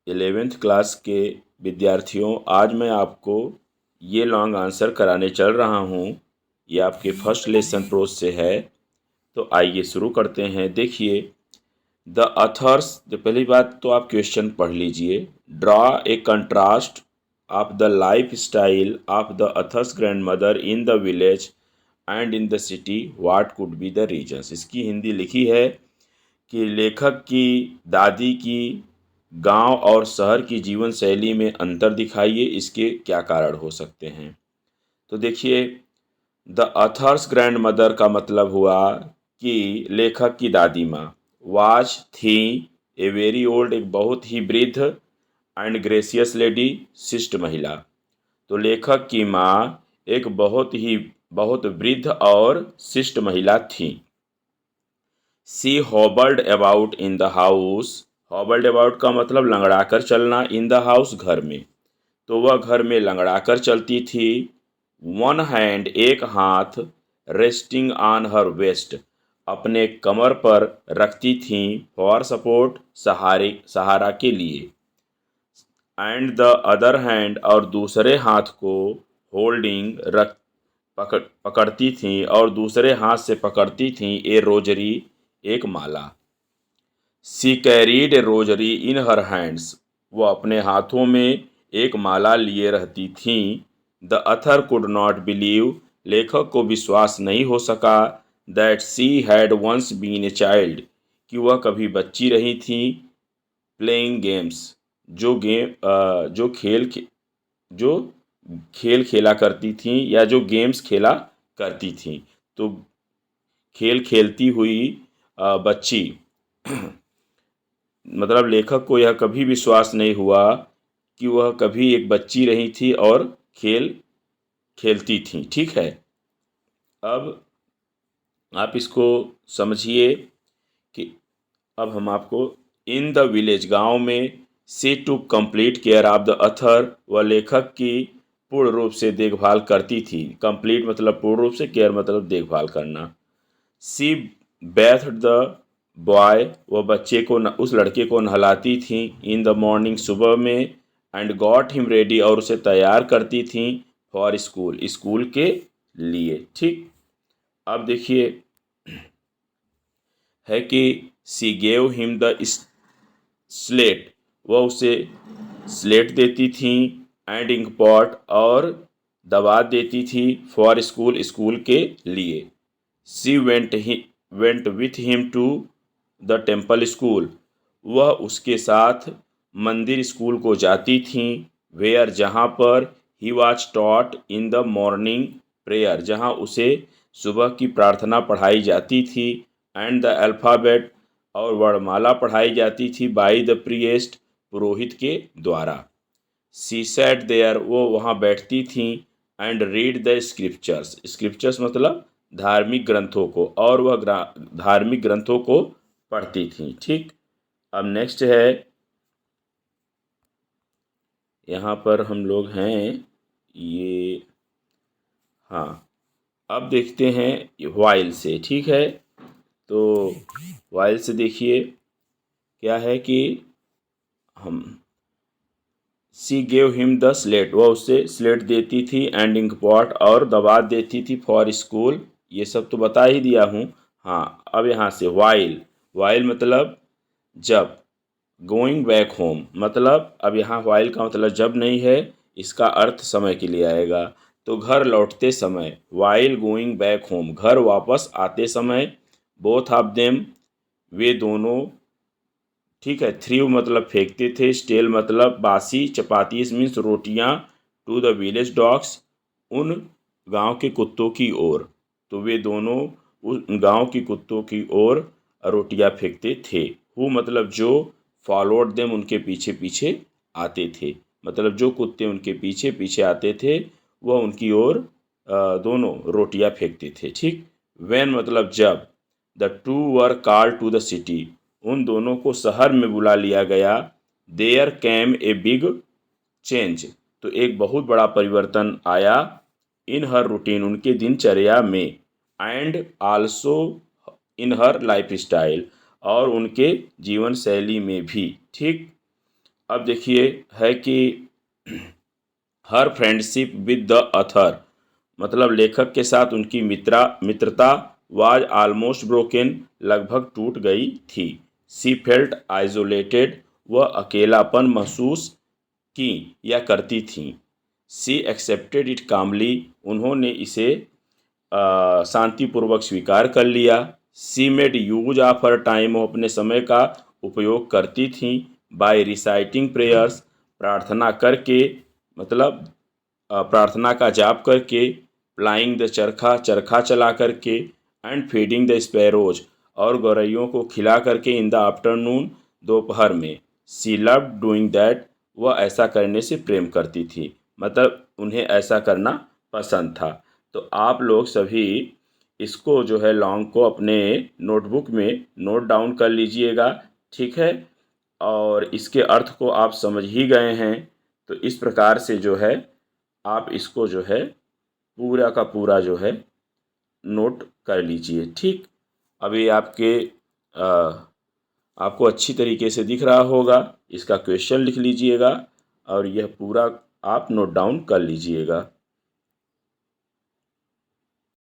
11th class के विद्यार्थियों, आज मैं आपको ये लॉन्ग आंसर कराने चल रहा हूँ। ये आपके फर्स्ट लेसन प्रोज से है। तो आइए शुरू करते हैं। देखिए, द अथर्स, तो पहली बात तो आप क्वेश्चन पढ़ लीजिए। Draw a contrast of the life style of the author's grand mother in the village and in the city, what could be the reasons. इसकी हिंदी लिखी है कि लेखक की दादी की गांव और शहर की जीवन शैली में अंतर दिखाइए, इसके क्या कारण हो सकते हैं। तो देखिए, द अथर्स ग्रैंड मदर का मतलब हुआ कि लेखक की दादी माँ। वाज थी ए वेरी ओल्ड, एक बहुत ही वृद्ध, एंड ग्रेसियस लेडी, शिष्ट महिला। तो लेखक की माँ एक बहुत वृद्ध और शिष्ट महिला थी। She hobbled about in the house, hobbled about का मतलब लंगड़ाकर चलना, इन द हाउस घर में, तो वह घर में लंगड़ाकर चलती थी। वन हैंड, एक हाथ, रेस्टिंग ऑन हर वेस्ट, अपने कमर पर रखती थीं, फॉर सपोर्ट, सहारा के लिए। एंड द अदर हैंड, और दूसरे हाथ को होल्डिंग, पकड़ती थीं, और दूसरे हाथ से पकड़ती थीं, ए रोजरी, एक माला। She carried a rosary in her hands, वो अपने हाथों में एक माला लिए रहती थीं। The author could not believe, लेखक को विश्वास नहीं हो सका, that she had once been a child, कि वह कभी बच्ची रही थी। प्लेइंग गेम्स, जो जो खेल खेला करती थीं, या जो गेम्स खेला करती थीं। तो खेल खेलती हुई बच्ची मतलब लेखक को यह कभी विश्वास नहीं हुआ कि वह कभी एक बच्ची रही थी और खेल खेलती थी। ठीक है, अब आप इसको समझिए कि अब हम आपको इन द विलेज, गांव में, she took complete care of the author, व लेखक की पूर्ण रूप से देखभाल करती थी। कंप्लीट मतलब पूर्ण रूप से, केयर मतलब देखभाल करना। सी बैथड द बॉय, वह बच्चे को उस लड़के को नहलाती थी, इन द मॉर्निंग, सुबह में, एंड गॉट हिम रेडी, और उसे तैयार करती थी, फॉर स्कूल, स्कूल के लिए। ठीक, अब देखिए है कि सी गेव हिम द स्लेट, वह उसे स्लेट देती थी, एंड इंक पॉट, और दवात देती थी, फॉर स्कूल, स्कूल के लिए। She went with him to the temple school, वह उसके साथ मंदिर स्कूल को जाती थीं। वेयर, जहाँ पर, he was taught in the morning prayer, जहाँ उसे सुबह की प्रार्थना पढ़ाई जाती थी। एंड द अल्फ़ाबेट, और वर्णमाला पढ़ाई जाती थी, बाय द प्रीएस्ट, पुरोहित के द्वारा। सी सैट देयर, वो वहाँ बैठती थीं, and read the scriptures, scriptures मतलब धार्मिक ग्रंथों को, और वह धार्मिक ग्रंथों को पढ़ती थीं। ठीक, अब नेक्स्ट है, यहाँ पर हम लोग हैं ये, हाँ, अब देखते हैं वाइल से। ठीक है, तो वाइल से देखिए क्या है कि हम, सी गेव हिम द स्लेट, वह उससे स्लेट देती थी, एंड इंक पॉट, और दवात देती थी, फॉर स्कूल, ये सब तो बता ही दिया हूँ। हाँ, अब यहाँ से वाइल, वाइल मतलब जब, गोइंग बैक होम मतलब, अब यहाँ वाइल का मतलब जब नहीं है, इसका अर्थ समय के लिए आएगा। तो घर लौटते समय, वाइल गोइंग बैक होम, घर वापस आते समय। बोथ ऑफ देम, वे दोनों। ठीक है, थ्रीव मतलब फेंकते थे, स्टेल मतलब बासी, चपाती मीन्स रोटियां, टू द विलेज डॉग्स, उन गांव के कुत्तों की ओर। तो वे दोनों उस गांव की कुत्तों की ओर रोटियां फेंकते थे। हु मतलब जो, फॉलोड देम उनके पीछे पीछे आते थे, मतलब जो कुत्ते उनके पीछे पीछे आते थे वह उनकी ओर दोनों रोटियां फेंकते थे। ठीक, व्हेन मतलब जब, the two were call to the city, उन दोनों को शहर में बुला लिया गया। There came a big change, तो एक बहुत बड़ा परिवर्तन आया। इन हर रूटीन, उनके दिनचर्या में। And also in her life style, और उनके जीवन शैली में भी। ठीक, अब देखिए है कि हर फ्रेंडशिप विद द अथर, मतलब लेखक के साथ उनकी मित्रता वाज आलमोस्ट ब्रोकन, लगभग टूट गई थी। सी फेल्ट आइसोलेटेड, वह अकेलापन महसूस की या करती थी। सी एक्सेप्टेड इट कामली, उन्होंने इसे शांतिपूर्वक स्वीकार कर लिया। सी made use of her time, वो अपने समय का उपयोग करती थी। बाय रिसाइटिंग प्रेयर्स, प्रार्थना करके, मतलब प्रार्थना का जाप करके। प्लाइंग द चरखा, चरखा चला करके। एंड फीडिंग द स्पैरोज, और गौरैयों को खिला करके। इन द आफ्टरनून, दोपहर में। सी लव डूइंग दैट, वह ऐसा करने से प्रेम करती थी, मतलब उन्हें ऐसा करना पसंद था। तो आप लोग सभी इसको जो है लॉन्ग को अपने नोटबुक में नोट डाउन कर लीजिएगा, ठीक है। और इसके अर्थ को आप समझ ही गए हैं, तो इस प्रकार से जो है आप इसको जो है पूरा का पूरा जो है नोट कर लीजिए, ठीक। अभी आपको अच्छी तरीके से दिख रहा होगा। इसका क्वेश्चन लिख लीजिएगा और यह पूरा आप नोट डाउन कर लीजिएगा।